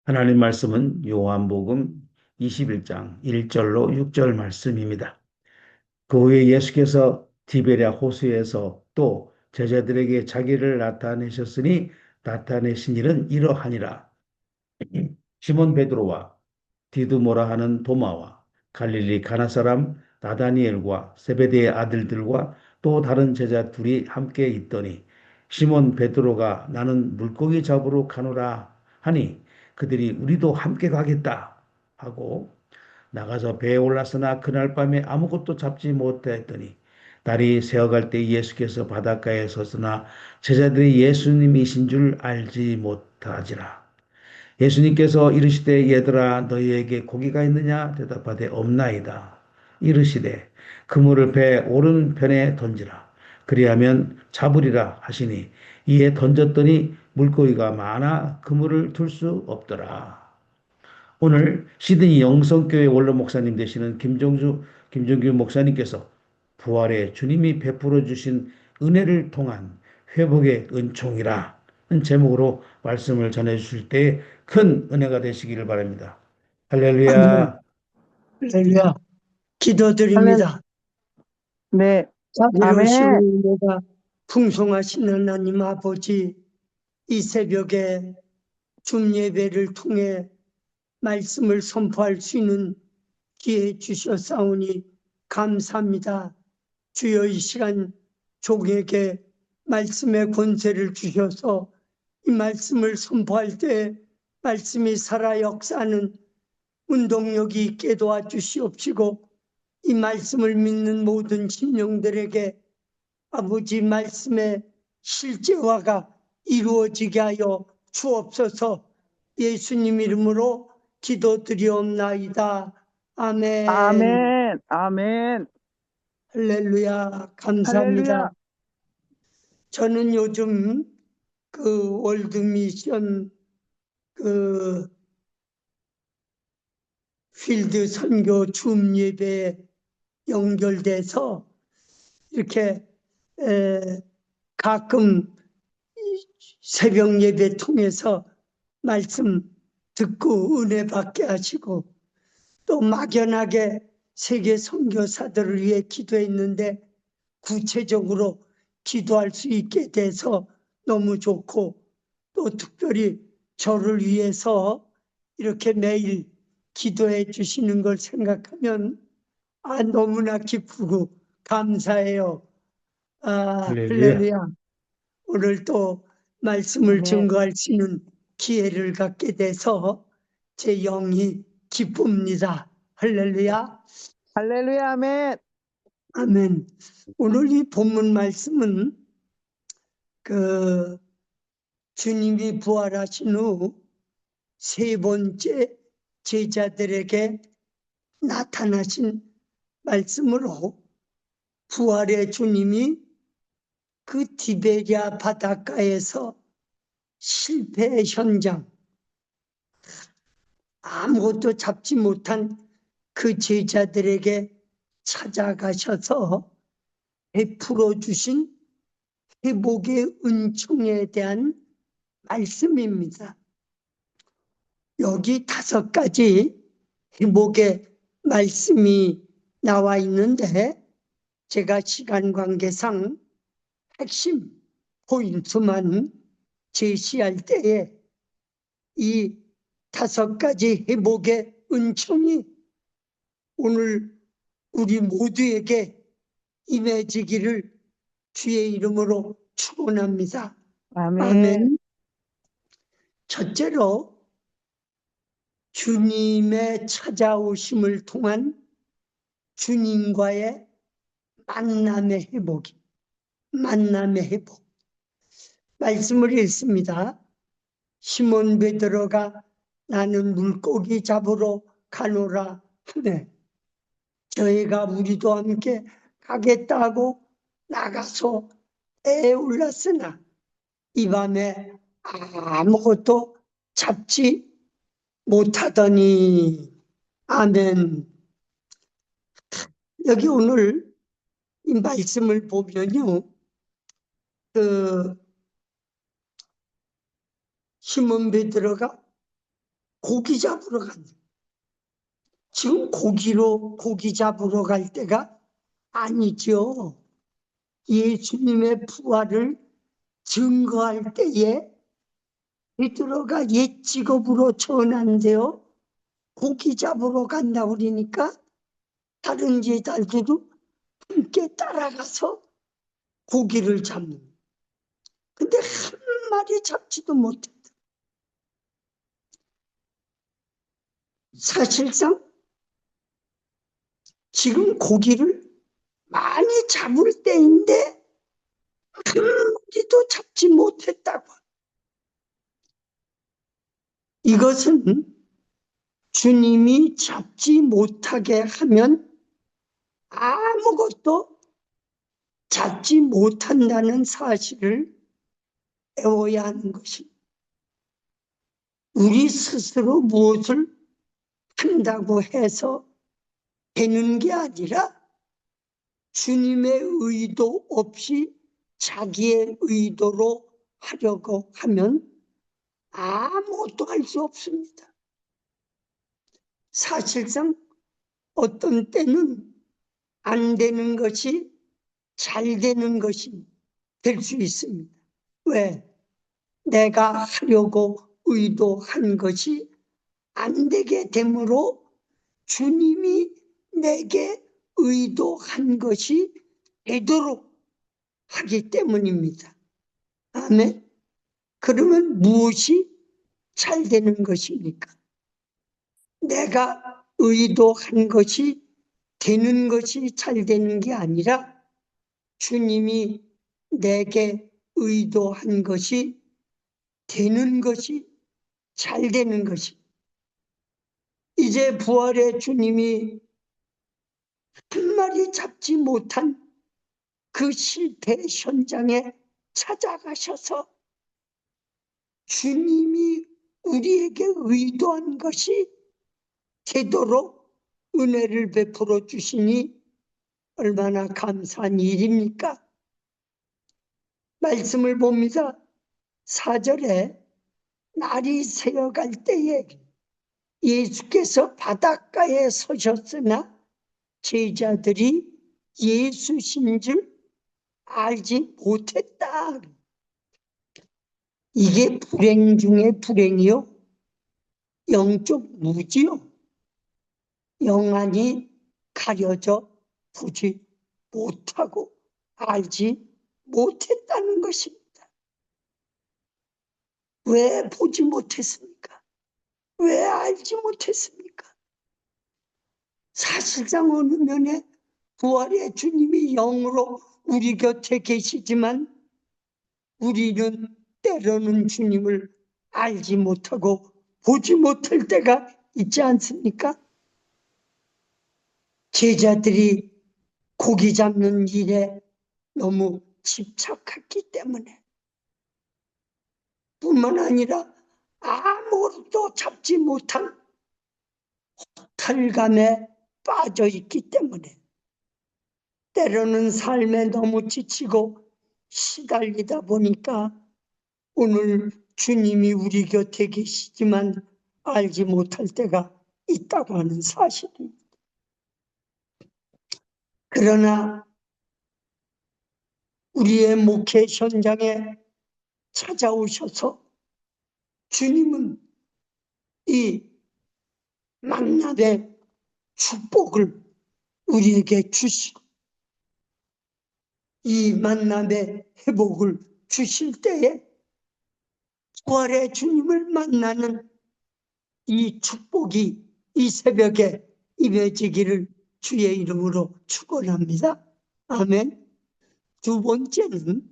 하나님 말씀은 요한복음 21장 1절로 6절 말씀입니다. 그 후에 예수께서 디베랴 호수에서 또 제자들에게 자기를 나타내셨으니 나타내신 일은 이러하니라. 시몬 베드로와 디두모라 하는 도마와 갈릴리 가나 사람 나다니엘과 세베대의 아들들과 또 다른 제자 둘이 함께 있더니 시몬 베드로가 나는 물고기 잡으러 가노라 하니 그들이 우리도 함께 가겠다 하고 나가서 배에 올랐으나 그날 밤에 아무것도 잡지 못했더니 달이 새어갈 때 예수께서 바닷가에 섰으나 제자들이 예수님이신 줄 알지 못하지라. 예수님께서 이르시되 얘들아 너희에게 고기가 있느냐 대답하되 없나이다. 이르시되 그물을 배 오른편에 던지라. 그리하면 잡으리라 하시니 이에 던졌더니 물고기가 많아 그물을 둘 수 없더라. 오늘 시드니 영성교회 원로 목사님 되시는 김종규 목사님께서 부활의 주님이 베풀어 주신 은혜를 통한 회복의 은총이라는 제목으로 말씀을 전해 주실 때 큰 은혜가 되시기를 바랍니다. 아멘. 할렐루야. 할렐루야. 할렐, 기도드립니다. 네, 자비로우시고 아멘, 은혜가 풍성하신 하나님 아버지, 이 새벽에 줌 예배를 통해 말씀을 선포할 수 있는 기회 주셨사오니 감사합니다. 주여 이 시간 종에게 말씀의 권세를 주셔서 이 말씀을 선포할 때 말씀이 살아 역사하는 운동력이 있게 도와주시옵시고 이 말씀을 믿는 모든 심령들에게 아버지 말씀의 실제화가 이루어지게 하여 주옵소서. 예수님 이름으로 기도드리옵나이다. 아멘. 아멘, 아멘, 할렐루야. 감사합니다. 할렐루야, 저는 요즘 그 월드미션 그 필드 선교 줌 예배에 연결돼서 이렇게 가끔 새벽 예배 통해서 말씀 듣고 은혜 받게 하시고 또 막연하게 세계 선교사들을 위해 기도했는데 구체적으로 기도할 수 있게 돼서 너무 좋고 또 특별히 저를 위해서 이렇게 매일 기도해 주시는 걸 생각하면 너무나 기쁘고 감사해요. 할렐루야. 할렐루야. 오늘 또 말씀을 아멘, 증거할 수 있는 기회를 갖게 돼서 제 영이 기쁩니다. 할렐루야. 할렐루야, 아멘, 아멘. 오늘 이 본문 말씀은 그 주님이 부활하신 후 세 번째 제자들에게 나타나신 말씀으로 부활의 주님이 그 디베랴 바닷가에서 실패 현장, 아무것도 잡지 못한 그 제자들에게 찾아가셔서 베풀어 주신 회복의 은총에 대한 말씀입니다. 여기 5가지 회복의 말씀이 나와 있는데 제가 시간 관계상 핵심 포인트만 제시할 때에 이 5가지 회복의 은총이 오늘 우리 모두에게 임해지기를 주의 이름으로 축원합니다. 아멘, 아멘. 첫째로 주님의 찾아오심을 통한 주님과의 만남의 회복. 말씀을 읽습니다. 시몬 베드로가 나는 물고기 잡으러 가노라 하네. 저희가 우리도 함께 가겠다고 나가서 배에 올랐으나 이 밤에 아무것도 잡지 못하더니 아멘. 여기 오늘 이 말씀을 보면요, 그 시몬 베드로가 고기 잡으러 간다. 지금 고기 잡으러 갈 때가 아니죠. 예수님의 부활을 증거할 때에 베드로가 옛 직업으로 전환되어 고기 잡으러 간다 그러니까 다른 제자들도 함께 따라가서 고기를 잡는. 근데 한 마리 잡지도 못했다. 사실상 지금 고기를 많이 잡을 때인데 한 마리도 잡지 못했다고. 이것은 주님이 잡지 못하게 하면 아무것도 잡지 못한다는 사실을 배워야 하는 것입니다. 우리 스스로 무엇을 한다고 해서 되는 게 아니라 주님의 의도 없이 자기의 의도로 하려고 하면 아무것도 할 수 없습니다. 사실상 어떤 때는 안 되는 것이 잘 되는 것이 될 수 있습니다. 왜? 내가 하려고 의도한 것이 안 되게 되므로 주님이 내게 의도한 것이 되도록 하기 때문입니다. 아멘. 그러면 무엇이 잘 되는 것입니까? 내가 의도한 것이 되는 것이 잘 되는 게 아니라 주님이 내게 의도한 것이 되는 것이 잘 되는 것이. 이제 부활의 주님이 한 마리 잡지 못한 그 실패 현장에 찾아가셔서 주님이 우리에게 의도한 것이 되도록 은혜를 베풀어 주시니 얼마나 감사한 일입니까? 말씀을 봅니다. 4절에 날이 새어갈 때에 예수께서 바닷가에 서셨으나 제자들이 예수신 줄 알지 못했다. 이게 불행 중에 불행이요. 영적 무지요. 영안이 가려져 보지 못하고 알지 못했다는 것입니다. 왜 보지 못했습니까? 왜 알지 못했습니까? 사실상 어느 면에 부활의 주님이 영으로 우리 곁에 계시지만 우리는 때로는 주님을 알지 못하고 보지 못할 때가 있지 않습니까? 제자들이 고기 잡는 일에 너무 집착했기 때문에 뿐만 아니라 아무것도 잡지 못한 허탈감에 빠져 있기 때문에 때로는 삶에 너무 지치고 시달리다 보니까 오늘 주님이 우리 곁에 계시지만 알지 못할 때가 있다고 하는 사실입니다. 그러나 우리의 목회 현장에 찾아오셔서 주님은 이 만남의 축복을 우리에게 주시고 이 만남의 회복을 주실 때에 부활의 주님을 만나는 이 축복이 이 새벽에 임해지기를 주의 이름으로 축원합니다. 아멘. 두 번째는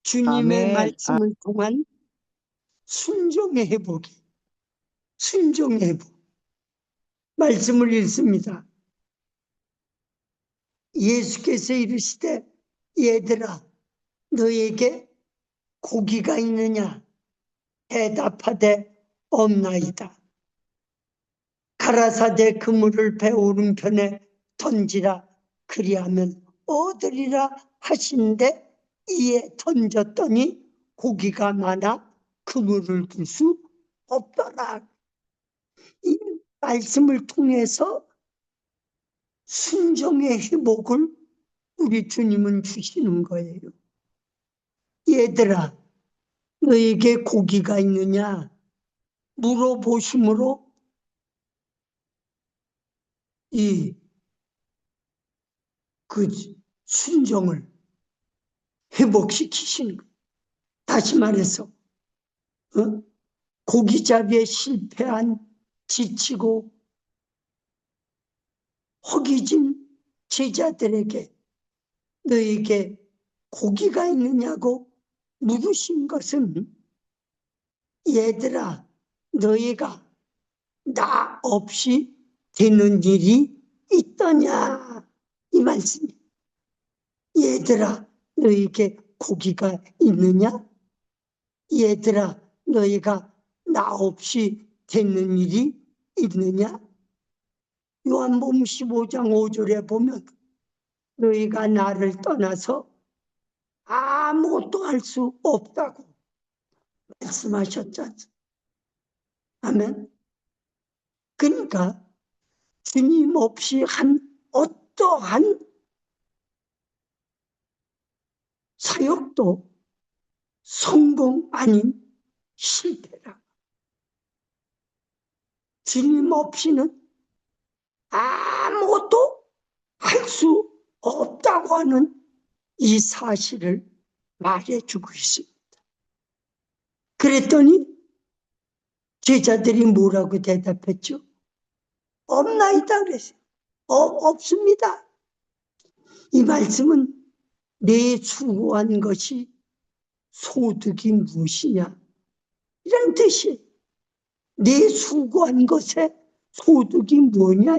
주님의 아멘. 말씀을 통한 순종의 회복이. 순종의 회복. 말씀을 읽습니다. 예수께서 이르시되 얘들아 너에게 고기가 있느냐? 대답하되 없나이다. 가라사대 그물을 배 오른편에 던지라 그리하면 얻으리라 하신데 이에 던졌더니 고기가 많아 그물을 둘 수 없더라. 이 말씀을 통해서 순종의 회복을 우리 주님은 주시는 거예요. 얘들아, 너에게 고기가 있느냐? 물어보심으로 그 순종을 회복시키시는 거예요. 다시 말해서 고기잡이에 실패한, 지치고 허기진 제자들에게 너에게 고기가 있느냐고 물으신 것은, 얘들아, 너희가 나 없이 되는 일이 있더냐, 이 말씀이에요. 얘들아, 너희에게 고기가 있느냐? 얘들아, 너희가 나 없이 되는 일이 있느냐? 요한복음 15장 5절에 보면 너희가 나를 떠나서 아무것도 할 수 없다고 말씀하셨잖아요. 아멘. 그러니까 주님 없이 한 어떠한 사역도 성공 아닌 실패라. 주님 없이는 아무것도 할 수 없다고 하는 이 사실을 말해주고 있습니다. 그랬더니 제자들이 뭐라고 대답했죠? 없나이다 그랬어요. 없습니다. 이 말씀은 내 수고한 것이 소득이 무엇이냐, 이런 뜻이에요. 내 수고한 것에 소득이 뭐냐.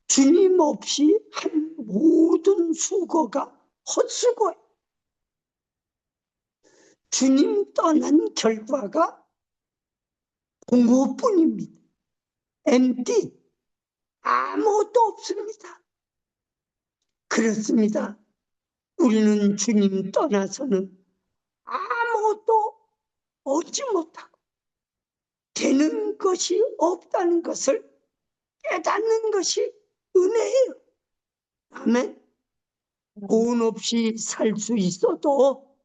주님 없이 한 모든 수고가 헛수고예요. 주님 떠난 결과가 공허뿐입니다. empty, 아무것도 없습니다. 그렇습니다. 우리는 주님 떠나서는 아무것도 얻지 못하고 되는 것이 없다는 것을 깨닫는 것이 은혜예요. 아멘. 돈 없이 살 수 있어도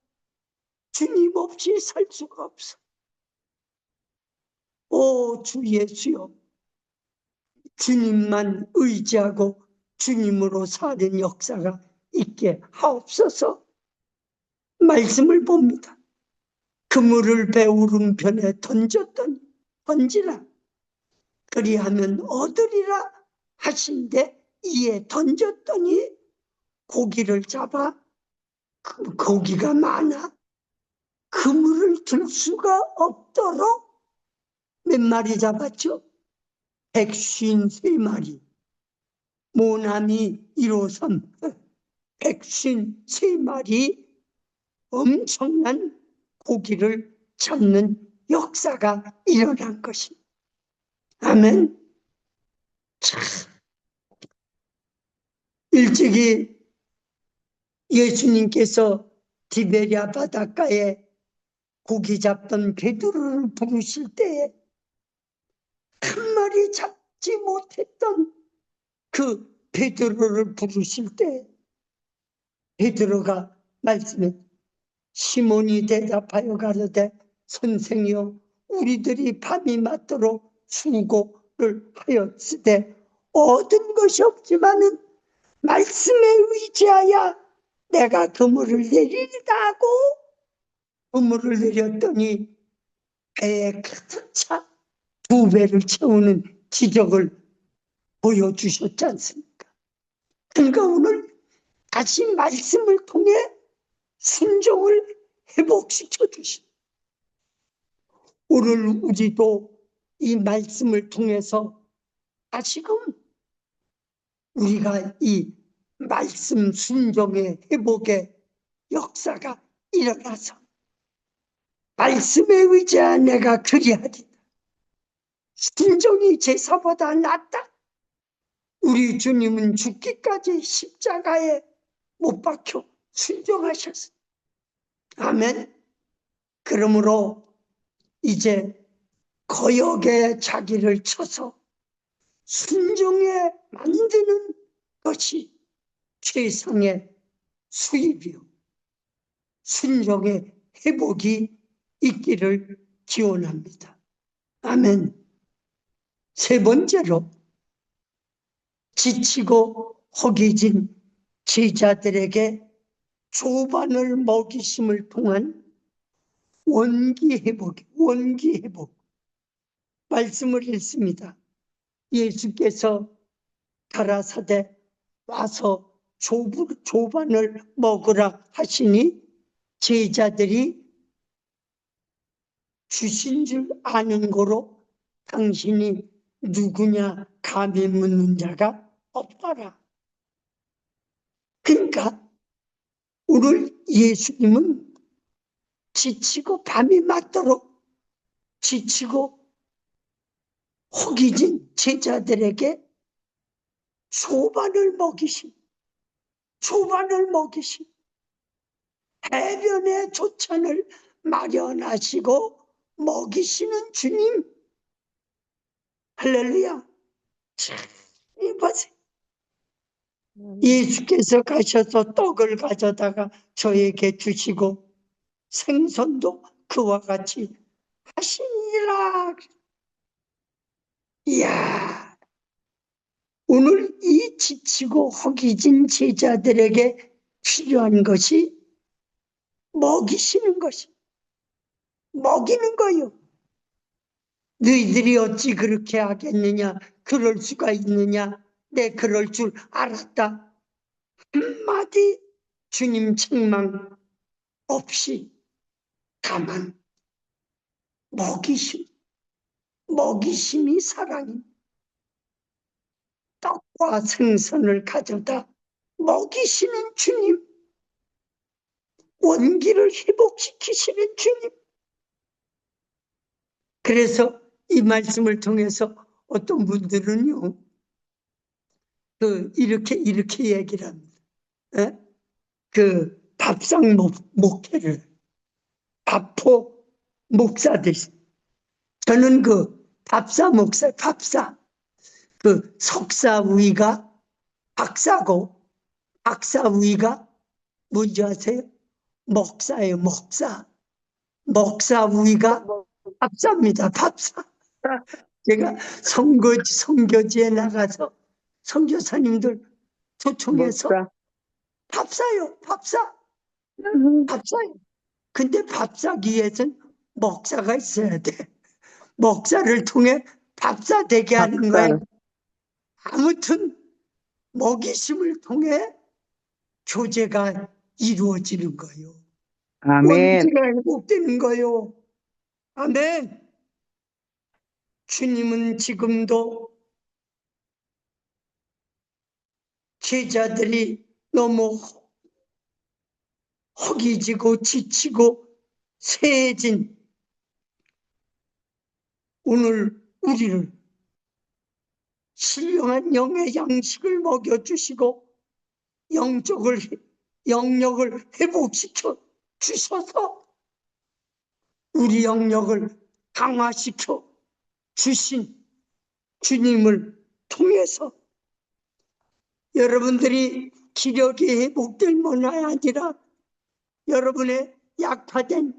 주님 없이 살 수가 없어. 오, 주 예수여, 주님만 의지하고 주님으로 사는 역사가 있게 하옵소서. 말씀을 봅니다. 그물을 배 오른편에 던지라. 그리하면 얻으리라 하신데, 이에 던졌더니 고기를 잡아, 고기가 많아 그물을 들 수가 없도록 몇 마리 잡았죠? 153마리. 모나미 153, 153마리 엄청난 고기를 잡는 역사가 일어난 것입니다. 아멘. 참, 일찍이 예수님께서 디베랴 바닷가에 고기 잡던 베드로를 부르실 때에 한 마리 잡지 못했던 그 베드로를 부르실 때 베드로가 말씀해, 시몬이 대답하여 가로되 선생이여, 우리들이 밤이 맞도록 수고를 하였으되 얻은 것이 없지만은 말씀에 의지하여 내가 그물을 내리리다 하고 그물을 내렸더니 배에 가득 차 2배를 채우는 기적을 보여주셨지 않습니까? 그러니까 오늘 다시 말씀을 통해 순종을 회복시켜 주신, 오늘 우리도 이 말씀을 통해서 다시금 우리가 이 말씀 순종의 회복의 역사가 일어나서 말씀에 의지하여 내가 그리하리다. 순종이 제사보다 낫다. 우리 주님은 죽기까지 십자가에 못 박혀 순종하셨습니다. 아멘. 그러므로 이제 거역에 자기를 쳐서 순종에 만드는 것이 최상의 수입이요. 순종의 회복이 있기를 기원합니다. 아멘. 세 번째로 지치고 허기진 제자들에게 조반을 먹이심을 통한 원기 회복. 말씀을 읽습니다. 예수께서 가라사대 와서 조반을 먹으라 하시니 제자들이 주신 줄 아는 거로 당신이 누구냐 감히 묻는 자가 없더라. 그러니까 오늘 예수님은 지치고 밤이 맞도록 지치고 허기진 제자들에게 조반을 먹이신 해변의 조찬을 마련하시고 먹이시는 주님. 할렐루야. 이 보세요. 예수께서 가셔서 떡을 가져다가 저에게 주시고 생선도 그와 같이 하시니라. 이야, 오늘 이 지치고 허기진 제자들에게 필요한 것이 먹이시는 것이, 먹이는 거요. 너희들이 어찌 그렇게 하겠느냐? 그럴 수가 있느냐? 내 그럴 줄 알았다. 한마디 주님 책망 없이 다만 먹이심이 사랑입니다. 떡과 생선을 가져다 먹이시는 주님, 원기를 회복시키시는 주님. 그래서 이 말씀을 통해서 어떤 분들은요, 이렇게 얘기를 합니다. 그 밥상 목회를 밥포 목사들, 저는 그 밥사 그 석사 우위가 박사고 박사 우위가 뭔지 아세요? 목사예요. 목사 우위가 밥사입니다. 밥사. 제가 선교지에 나가서 선교사님들 초청해서 밥사요. 밥사요. 근데 밥사기 위해서는 목사가 있어야 돼. 목사를 통해 밥사 되게 하는 거예요. 아무튼 먹이심을 통해 교제가 이루어지는 거예요. 아멘. 원기가 회복되는 거예요. 아멘. 주님은 지금도 제자들이 너무 허기지고 지치고 쇠해진 오늘 우리를 신령한 영의 양식을 먹여주시고 영역을 회복시켜 주셔서 우리 영역을 강화시켜 주신 주님을 통해서 여러분들이 기력이 회복될 뿐 아니라 여러분의 약화된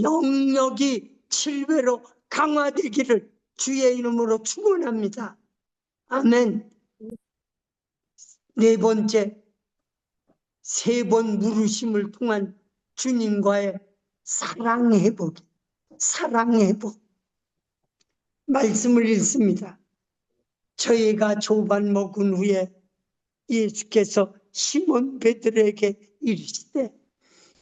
영역이 7배로 강화되기를 주의 이름으로 축원합니다. 아멘. 네 번째, 3번 물으심을 통한 주님과의 사랑 회복. 말씀을 읽습니다. 저희가 조반 먹은 후에 예수께서 시몬 베드로에게 이르시되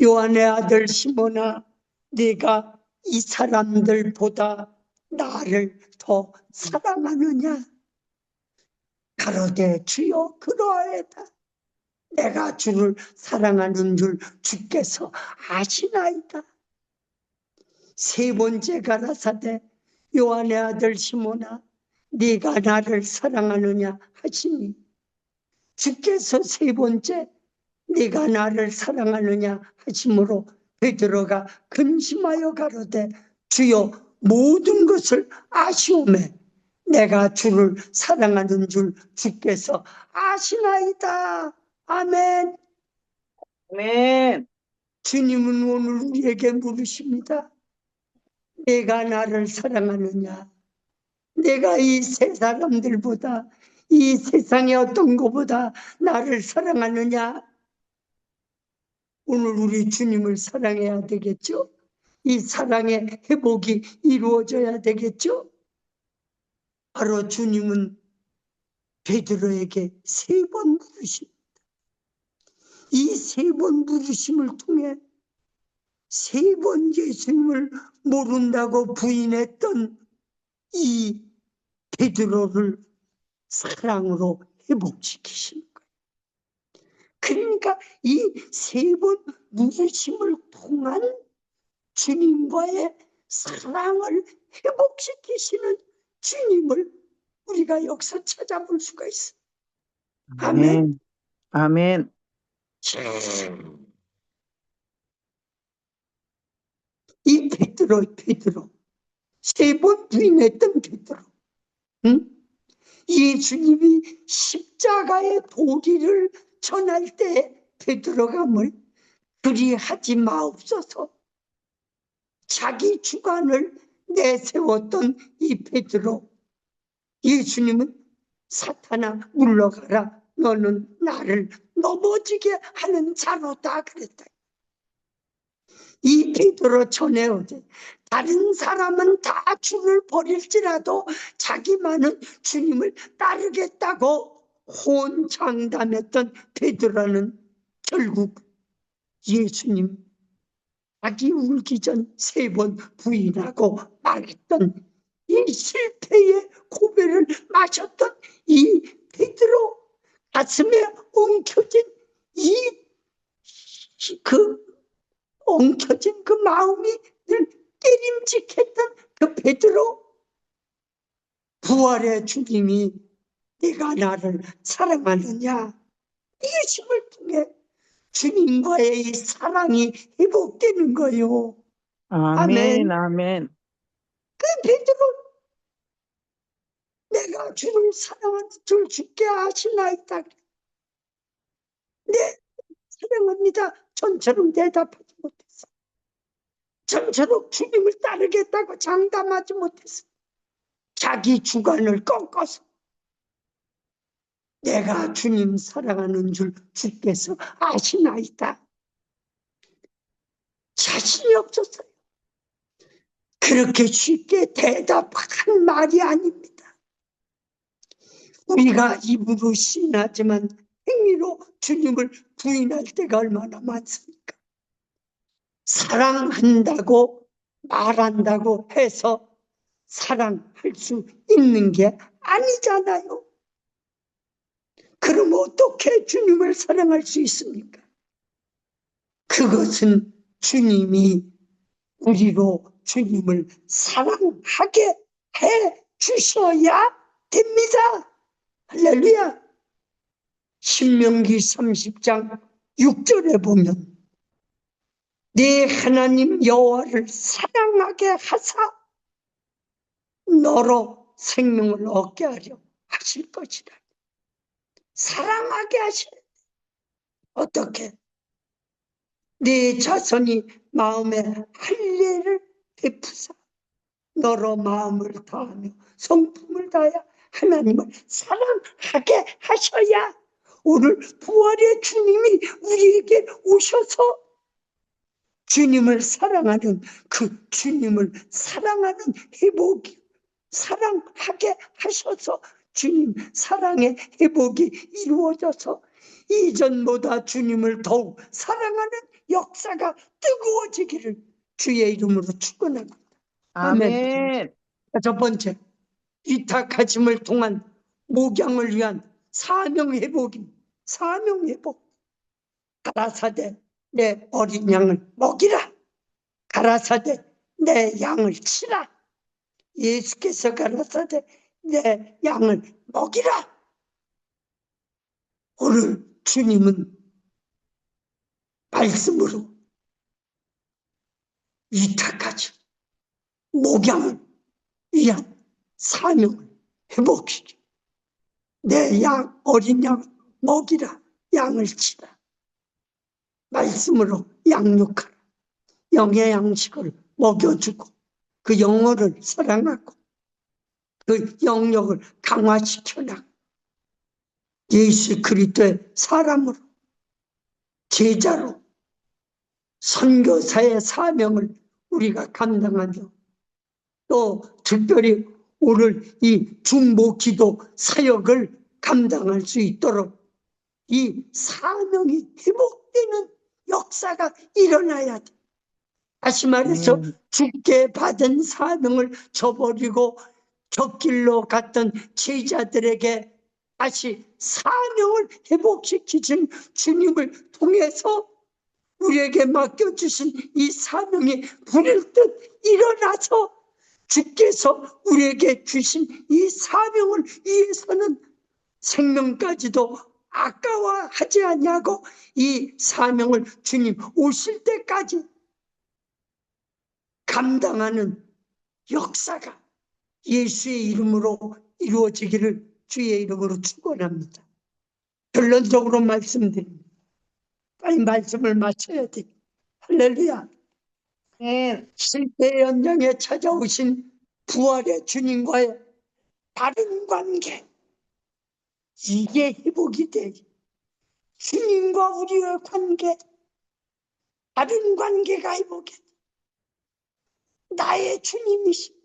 요한의 아들 시몬아, 네가 이 사람들보다 나를 더 사랑하느냐? 가로되 주여 그러하였다. 내가 주를 사랑하는 줄 주께서 아시나이다. 세 번째 가라사대 요한의 아들 시몬아, 네가 나를 사랑하느냐 하시니 주께서 세 번째 네가 나를 사랑하느냐 하심으로 베드로가 근심하여 가로되 주여 모든 것을 아시오매 내가 주를 사랑하는 줄 주께서 아시나이다. 아멘. 아멘. 주님은 오늘 우리에게 물으십니다. 내가 나를 사랑하느냐? 내가 이 세 사람들보다, 이 세상의 어떤 것보다 나를 사랑하느냐? 오늘 우리 주님을 사랑해야 되겠죠? 이 사랑의 회복이 이루어져야 되겠죠? 바로 주님은 베드로에게 3번 물으십니다. 이 3번 물으심을 통해 3번 예수님을 모른다고 부인했던 이 베드로를 사랑으로 회복시키시는 거예요. 그러니까 이 3번 물으심을 통한 주님과의 사랑을 회복시키시는 주님을 우리가 여기서 찾아볼 수가 있어요. 아멘. 아멘. 이 베드로 3번 부인했던 베드로, 응? 예수님이 십자가의 도리를 전할 때 베드로가 뭘 그리하지 마옵소서 자기 주관을 내세웠던 이 베드로, 예수님은 사탄아 물러가라, 너는 나를 넘어지게 하는 자로다 그랬다. 이 베드로 전에 어제 다른 사람은 다 주를 버릴지라도 자기만은 주님을 따르겠다고 혼장담했던 베드로는 결국 예수님 자기 울기 전 3번 부인하고 말했던 이 실패의 고배를 마셨던 이 베드로 가슴에 엉켜진 엉켜진 그 마음이 늘 깨림직했던 그 베드로, 부활의 주님이 내가 나를 사랑하느냐 이심을 통해 주님과의 이 사랑이 회복되는 거요. 아멘. 아멘. 그 베드로, 내가 주를 사랑하는 줄 주께 아시나이다. 네, 사랑합니다. 전처럼 대답하지 못했어. 전처럼 주님을 따르겠다고 장담하지 못했어. 자기 주관을 꺾어서 내가 주님 사랑하는 줄 주께서 아시나이다. 자신이 없었어요. 그렇게 쉽게 대답한 말이 아닙니다. 우리가 입으로 신하지만 행위로 주님을 부인할 때가 얼마나 많습니까? 사랑한다고 말한다고 해서 사랑할 수 있는 게 아니잖아요. 그럼 어떻게 주님을 사랑할 수 있습니까? 그것은 주님이 우리로 주님을 사랑하게 해 주셔야 됩니다. 할렐루야. 신명기 30장 6절에 보면 네 하나님 여호와를 사랑하게 하사 너로 생명을 얻게 하려 하실 것이다. 사랑하게 하시는데 어떻게? 네 자손이 마음에 할례를 베푸사 너로 마음을 다하며 성품을 다하여 하나님을 사랑하게 하셔야 오늘 부활의 주님이 우리에게 오셔서 주님을 사랑하는 그 주님을 사랑하는 회복이 사랑하게 하셔서 주님 사랑의 회복이 이루어져서 이전보다 주님을 더욱 사랑하는 역사가 뜨거워지기를 주의 이름으로 축원합니다. 아멘. 첫 번째, 위탁하심을 통한 목양을 위한 사명 회복입니다. 사명 회복. 가라사대 내 어린 양을 먹이라. 가라사대 내 양을 치라. 예수께서 가라사대 내 양을 먹이라. 오늘 주님은 말씀으로 위탁하죠. 목양을 위한 사명을 회복시켜 내 양 어린 양 먹이라 양을 치라 말씀으로 양육하라 영의 양식을 먹여주고 그 영혼을 사랑하고 그 영역을 강화시켜나 예수 그리스도의 사람으로 제자로 선교사의 사명을 우리가 감당하며 또 특별히 오늘 이 중보기도 사역을 감당할 수 있도록 이 사명이 회복되는 역사가 일어나야 돼. 다시 말해서 죽게 받은 사명을 저버리고 곁길로 갔던 제자들에게 다시 사명을 회복시키신 주님을 통해서 우리에게 맡겨주신 이 사명이 불일 듯 일어나서 주께서 우리에게 주신 이 사명을 위해서는 생명까지도 아까워하지 않냐고 이 사명을 주님 오실 때까지 감당하는 역사가 예수의 이름으로 이루어지기를 주의 이름으로 축원합니다. 결론적으로 말씀드립니다. 빨리 말씀을 마쳐야 돼. 할렐루야. 실패의 연장에 찾아오신 부활의 주님과의 다른 관계, 이게 회복이 돼. 주님과 우리의 관계, 다른 관계가 회복이 돼. 나의 주님이신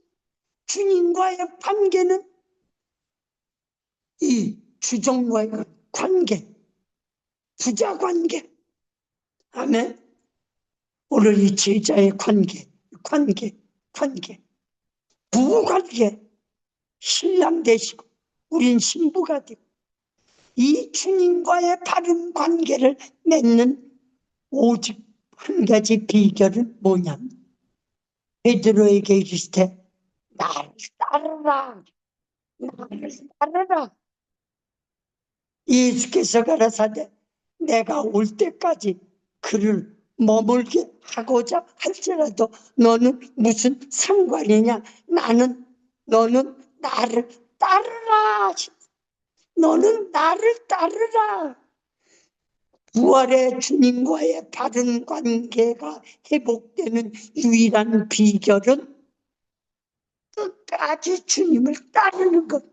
주님과의 관계는 이 주종과의 관계, 부자 관계. 아멘. 오늘 이 제자의 관계, 부부 관계, 신랑 되시고 우린 신부가 되고 이 주님과의 바른 관계를 맺는 오직 한 가지 비결은 뭐냐면 베드로에게 이르시되 나를 따르라. 나를 따르라. 예수께서 가라사대 내가 올 때까지 그를 머물게 하고자 할지라도 너는 무슨 상관이냐. 너는 나를 따르라. 너는 나를 따르라. 부활의 주님과의 바른 관계가 회복되는 유일한 비결은 끝까지 주님을 따르는 것.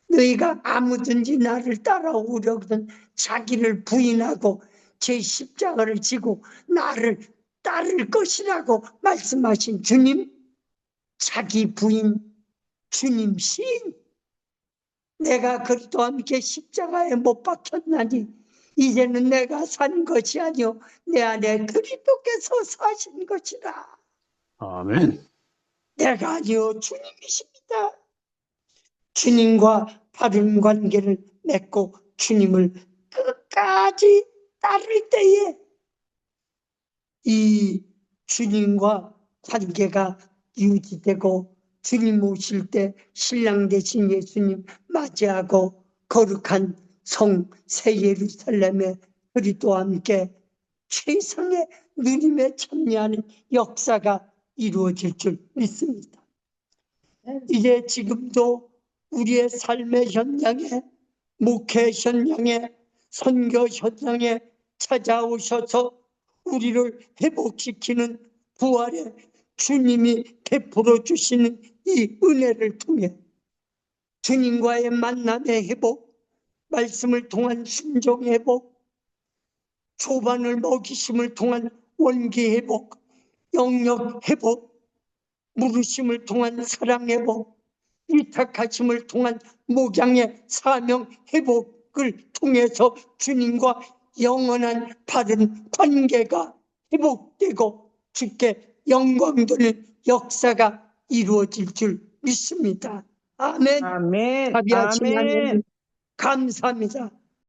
너희가 아무든지 나를 따라오려거든 자기를 부인하고 제 십자가를 지고 나를 따를 것이라고 말씀하신 주님, 자기 부인 주님 시인. 내가 그리스도와 함께 십자가에 못 박혔나니 이제는 내가 산 것이 아니요 내 안에 그리스도께서 사신 것이라. 아멘. 내가 아니요 주님이십니다. 주님과 바른 관계를 맺고 주님을 끝까지 따를 때에 이 주님과 관계가 유지되고 주님 오실 때 신랑 되신 예수님 맞이하고 거룩한 성 새 예루살렘에 그리스도와 함께 최상의 누림에 참여하는 역사가 이루어질 줄 믿습니다. 이제 지금도 우리의 삶의 현장에, 목회 현장에, 선교 현장에 찾아오셔서 우리를 회복시키는 부활의 주님이 베풀어 주시는 이 은혜를 통해 주님과의 만남의 회복, 말씀을 통한 순종 회복, 조반을 먹이심을 통한 원기 회복, 영역 회복, 물으심을 통한 사랑 회복, 위탁하심을 통한 목양의 사명 회복을 통해서 주님과 영원한 바른 관계가 회복되고 주께 영광 돌리는 역사가 이루어질 줄 믿습니다. 아멘. 아멘. 자비하신 하나님 아멘. 감사합니다.